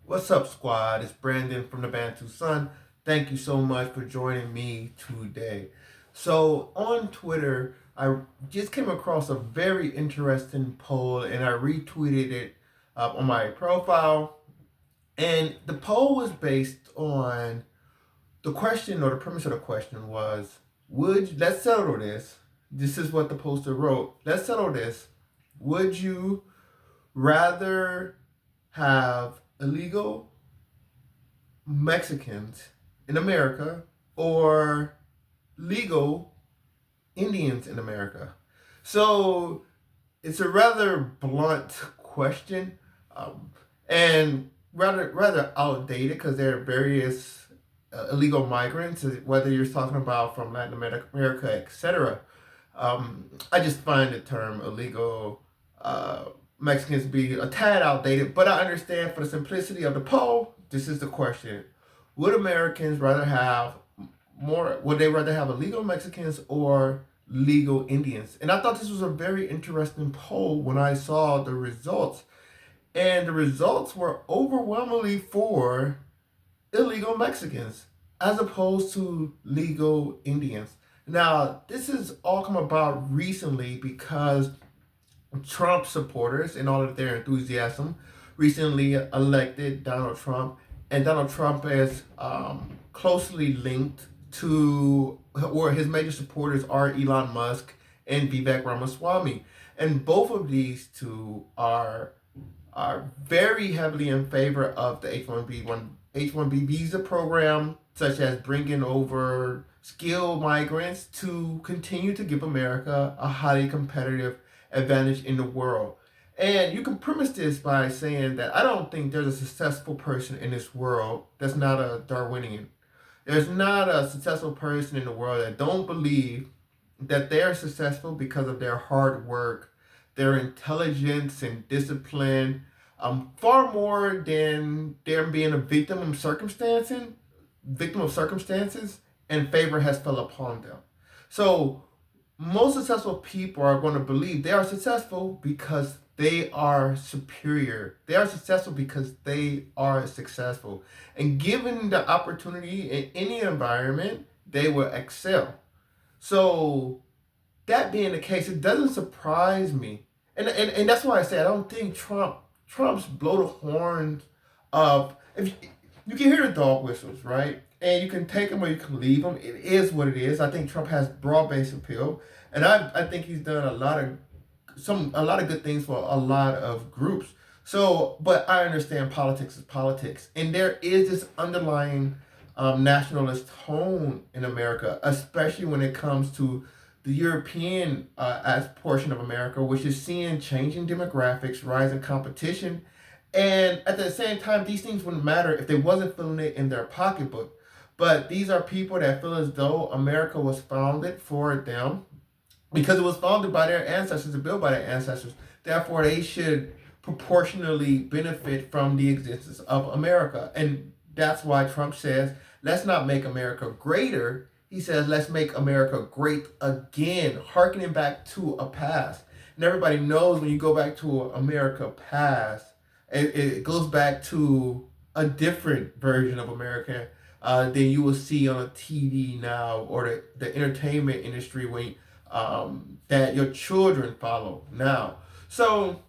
What's up, squad? It's Brandon from the Bantu Sun. Thank you so much for joining me today. So, on Twitter, I just came across a very interesting poll and I retweeted it on my profile. And the poll was based on the question, or the premise of the question was, let's settle this. This is what the poster wrote. Let's settle this. Would you rather have illegal Mexicans in America or legal Indians in America? So it's a rather blunt question, and rather outdated because there are various illegal migrants, whether you're talking about from Latin America, etc. I just find the term illegal Mexicans be a tad outdated, but I understand for the simplicity of the poll, this is the question. Would Americans rather have would they rather have illegal Mexicans or legal Indians? And I thought this was a very interesting poll when I saw the results. And the results were overwhelmingly for illegal Mexicans as opposed to legal Indians. Now, this has all come about recently because Trump supporters, in all of their enthusiasm, recently elected Donald Trump, and Donald Trump is closely linked to, or his major supporters are Elon Musk and Vivek Ramaswamy, and both of these two are very heavily in favor of the H-1B visa program, such as bringing over skilled migrants to continue to give America a highly competitive advantage in the world. And you can premise this by saying that I don't think there's a successful person in this world that's not a Darwinian. There's not a successful person in the world that don't believe that they're successful because of their hard work, their intelligence and discipline, far more than them being a victim of circumstances, and favor has fell upon them. So most successful people are going to believe they are successful because they are superior. They are successful because they are successful. And given the opportunity in any environment, they will excel. So that being the case, it doesn't surprise me. And that's why I say I don't think Trump's blow the horns of, if you can hear the dog whistles, right? And you can take them or you can leave them. It is what it is. I think Trump has broad-based appeal, and I think he's done a lot of good things for a lot of groups. So, but I understand politics is politics, and there is this underlying nationalist tone in America, especially when it comes to the European as portion of America, which is seeing changing demographics, rising competition, and at the same time, these things wouldn't matter if they wasn't feeling it in their pocketbook. But these are people that feel as though America was founded for them because it was founded by their ancestors and built by their ancestors. Therefore, they should proportionally benefit from the existence of America. And that's why Trump says, let's not make America greater. He says, let's make America great again, harkening back to a past. And everybody knows when you go back to America past, it goes back to a different version of America than you will see on a TV now, or the entertainment industry when that your children follow now. So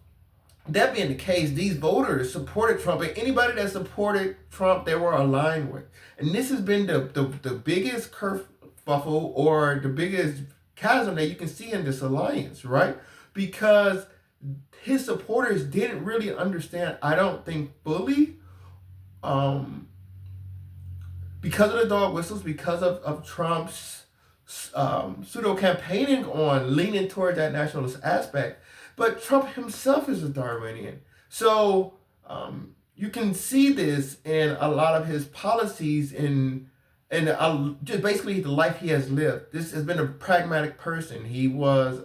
that being the case, these voters supported Trump, and anybody that supported Trump, they were aligned with. And this has been the biggest kerfuffle, or the biggest chasm that you can see in this alliance, right? Because his supporters didn't really understand, I don't think fully, because of the dog whistles, because of Trump's pseudo campaigning on leaning toward that nationalist aspect. But Trump himself is a Darwinian. So you can see this in a lot of his policies and just basically the life he has lived. This has been a pragmatic person. He was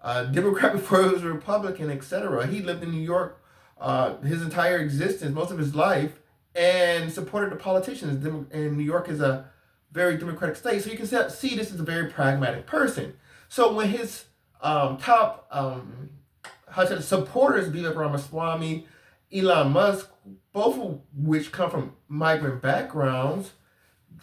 a Democrat before he was a Republican, etc. He lived in New York his entire existence, most of his life, and supported the politicians. And New York is a very democratic state, so you can see this is a very pragmatic person. So when his top supporters, Vivek Ramaswamy, Elon Musk, both of which come from migrant backgrounds,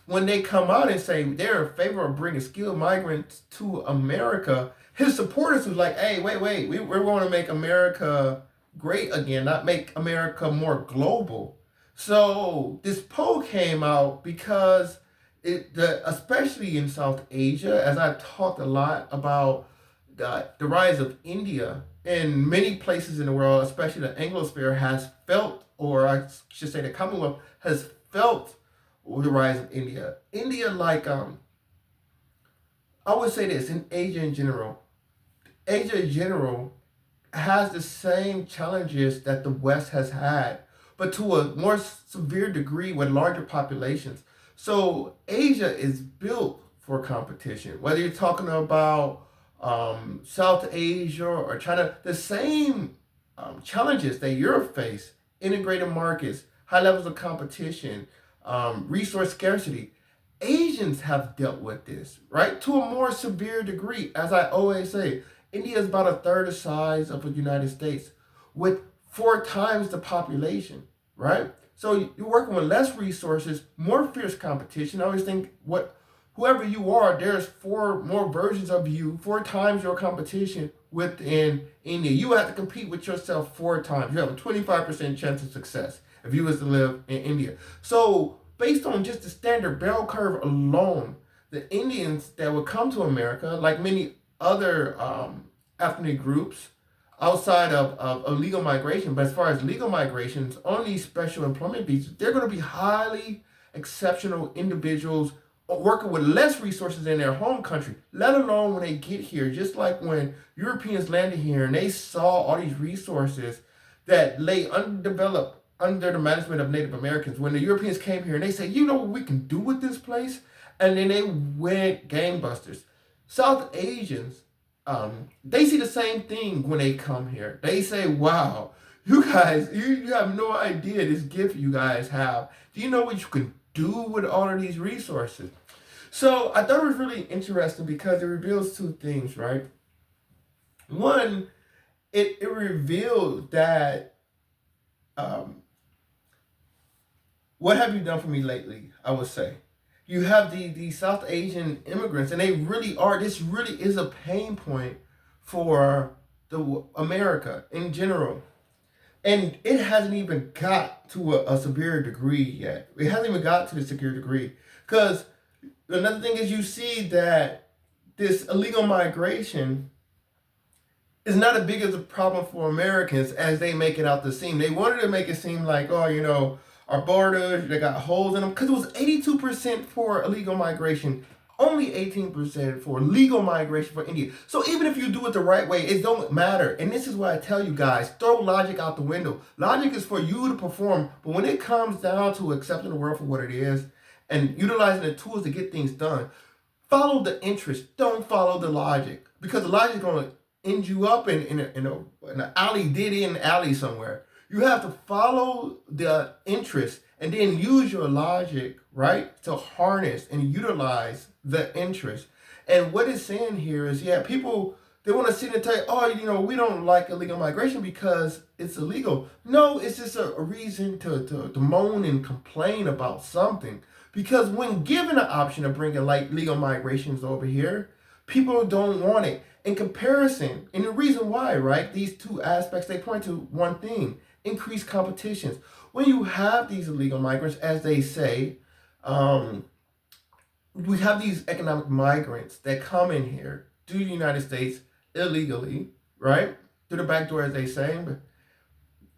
when they come out and say they're in favor of bringing skilled migrants to America, his supporters was like, hey, wait, we're going to make America great again, not make America more global. So this poll came out because especially in South Asia, as I've talked a lot about the rise of India in many places in the world, especially the Anglosphere, has felt, or I should say the Commonwealth has felt the rise of India. India, like I would say this in Asia in general has the same challenges that the West has had, but to a more severe degree with larger populations. So Asia is built for competition. Whether you're talking about South Asia or China, the same challenges that Europe face, integrated markets, high levels of competition, resource scarcity. Asians have dealt with this, right? To a more severe degree. As I always say, India is about a third the size of the United States with 4 times the population, right? So you're working with less resources, more fierce competition. I always think whoever you are, there's 4 more versions of you, 4 times your competition within India. You have to compete with yourself 4 times. You have a 25% chance of success if you was to live in India. So based on just the standard bell curve alone, the Indians that would come to America, like many other ethnic groups outside of legal migration, but as far as legal migrations on these special employment visas, they're going to be highly exceptional individuals working with less resources in their home country, let alone when they get here. Just like when Europeans landed here and they saw all these resources that lay undeveloped under the management of Native Americans. When the Europeans came here and they said, you know what we can do with this place? And then they went gangbusters. South Asians, they see the same thing when they come here. They say, wow, you guys, you have no idea this gift you guys have. Do you know what you can do with all of these resources? So I thought it was really interesting because it reveals 2 things, right? One, it revealed that what have you done for me lately, I would say. You have the South Asian immigrants, and they really are, this really is a pain point for the America in general. And it hasn't even got to a severe degree yet. It hasn't even got to the severe degree. Because another thing is you see that this illegal migration is not as big as a problem for Americans as they make it out to seem. They wanted to make it seem like, oh, our borders, they got holes in them. Because it was 82% for illegal migration, only 18% for legal migration for India. So even if you do it the right way, it don't matter. And this is why I tell you guys, throw logic out the window. Logic is for you to perform. But when it comes down to accepting the world for what it is and utilizing the tools to get things done, follow the interest. Don't follow the logic. Because the logic is going to end you up in an alley, dead-end alley somewhere. You have to follow the interest and then use your logic, right, to harness and utilize the interest. And what it's saying here is, people, they want to sit and tell you, oh, we don't like illegal migration because it's illegal. No, it's just a reason to moan and complain about something. Because when given the option of bringing legal migrations over here, people don't want it. In comparison, and the reason why, right, these 2 aspects, they point to one thing: increased competitions. When you have these illegal migrants, as they say, we have these economic migrants that come in here to the United States illegally, right? Through the back door, as they say. But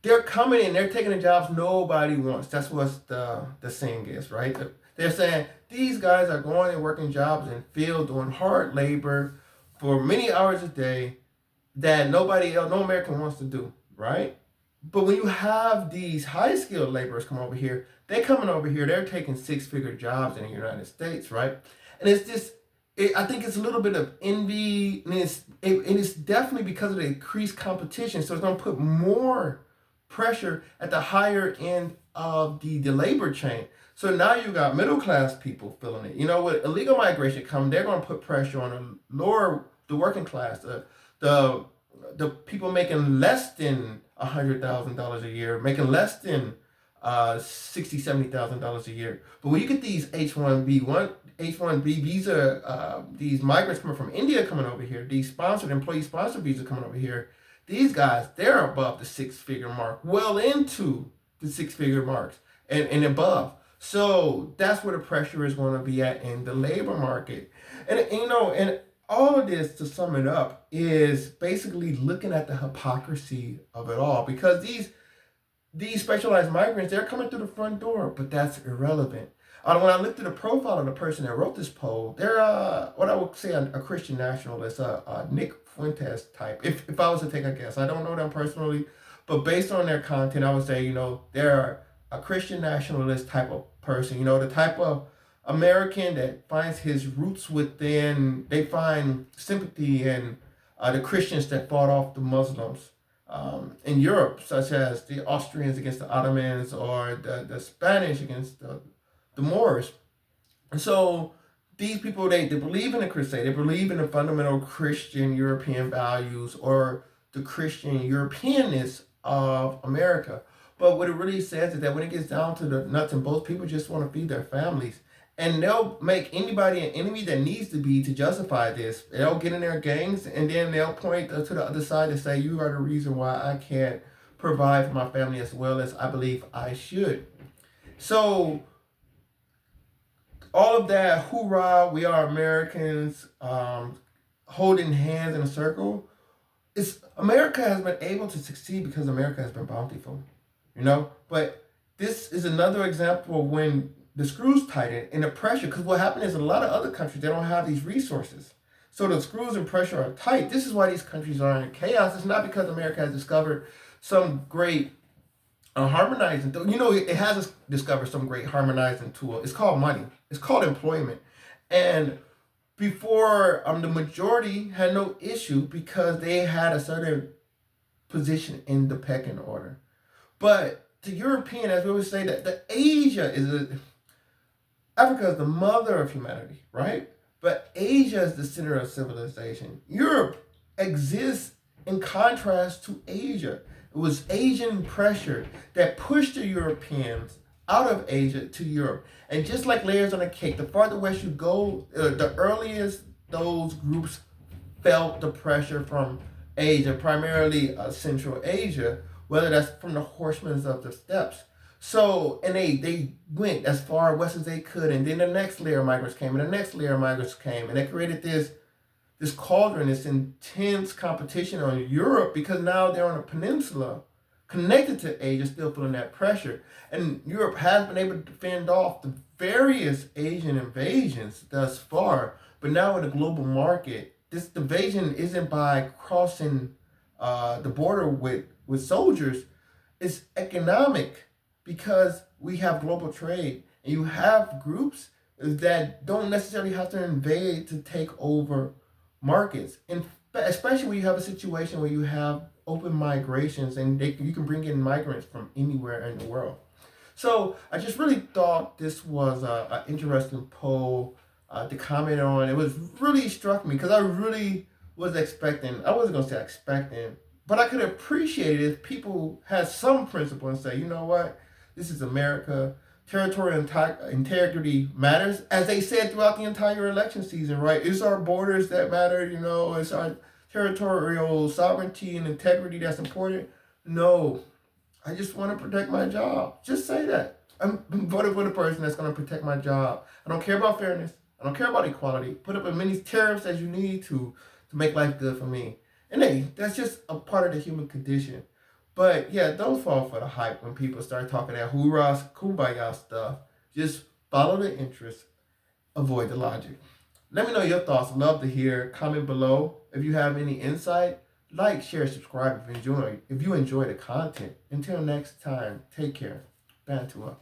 they're coming in, they're taking the jobs nobody wants. That's what the saying is, right? They're saying these guys are going and working jobs in field, doing hard labor for many hours a day that nobody else, no American wants to do, right? But when you have these high-skilled laborers come over here, they're coming over here, they're taking 6-figure jobs in the United States, right? And it's just, I think it's a little bit of envy, and it's definitely because of the increased competition. So it's going to put more pressure at the higher end of the labor chain. So now you got middle-class people feeling it. With illegal migration coming, they're going to put pressure on the working class, the people making less than $100,000 a year, making less than $70,000 a year. But when you get these H1B visa, these migrants coming from India coming over here, these employee sponsored visas coming over here, these guys, they're above the six-figure mark, well into the six-figure marks and above. So that's where the pressure is going to be at in the labor market. And all of this, to sum it up, is basically looking at the hypocrisy of it all, because these specialized migrants, they're coming through the front door, but that's irrelevant. When I looked at the profile of the person that wrote this poll, they're what I would say a Christian nationalist, a Nick Fuentes type. If I was to take a guess, I don't know them personally, but based on their content, I would say they're a Christian nationalist type of person. The type of American that finds his roots within. They find sympathy in the Christians that fought off the Muslims in Europe, such as the Austrians against the Ottomans, or the Spanish against the Moors. And so these people, they believe in the crusade. They believe in the fundamental Christian European values, or the Christian Europeanness of America. But what it really says is that when it gets down to the nuts and bolts, people just want to feed their families. And they'll make anybody an enemy that needs to be to justify this. They'll get in their gangs, and then they'll point to the other side and say, you are the reason why I can't provide for my family as well as I believe I should. So all of that, hoorah, we are Americans, holding hands in a circle, America has been able to succeed because America has been bountiful, But this is another example of when the screws tighten and the pressure, because what happened is a lot of other countries, they don't have these resources. So the screws and pressure are tight. This is why these countries are in chaos. It's not because America has discovered some great harmonizing. It has discovered some great harmonizing tool. It's called money. It's called employment. And before, the majority had no issue because they had a certain position in the pecking order. But the European, as we always say, that Africa is the mother of humanity, right? But Asia is the center of civilization. Europe exists in contrast to Asia. It was Asian pressure that pushed the Europeans out of Asia to Europe. And just like layers on a cake, the farther west you go, the earliest those groups felt the pressure from Asia, primarily Central Asia, whether that's from the horsemen of the steppes. So, and they went as far west as they could, and then the next layer of migrants came, and the next layer of migrants came, and they created this cauldron, this intense competition on Europe, because now they're on a peninsula connected to Asia, still feeling that pressure. And Europe has been able to fend off the various Asian invasions thus far, but now in the global market, this invasion isn't by crossing the border with soldiers. It's economic, because we have global trade, and you have groups that don't necessarily have to invade to take over markets, and especially when you have a situation where you have open migrations, and you can bring in migrants from anywhere in the world. So I just really thought this was an interesting poll to comment on. It was really struck me, because I really was expecting, I wasn't going to say expecting, but I could appreciate it if people had some principle and say, you know what, this is America. Territorial integrity matters, as they said throughout the entire election season, right? It's our borders that matter, it's our territorial sovereignty and integrity that's important. No, I just want to protect my job. Just say that. I'm voting for the person that's going to protect my job. I don't care about fairness. I don't care about equality. Put up as many tariffs as you need to make life good for me. And hey, that's just a part of the human condition. But yeah, don't fall for the hype when people start talking that hoorah, kumbaya stuff. Just follow the interest, avoid the logic. Let me know your thoughts. Love to hear. Comment below if you have any insight. Like, share, subscribe if you enjoy the content. Until next time, take care. Bantua.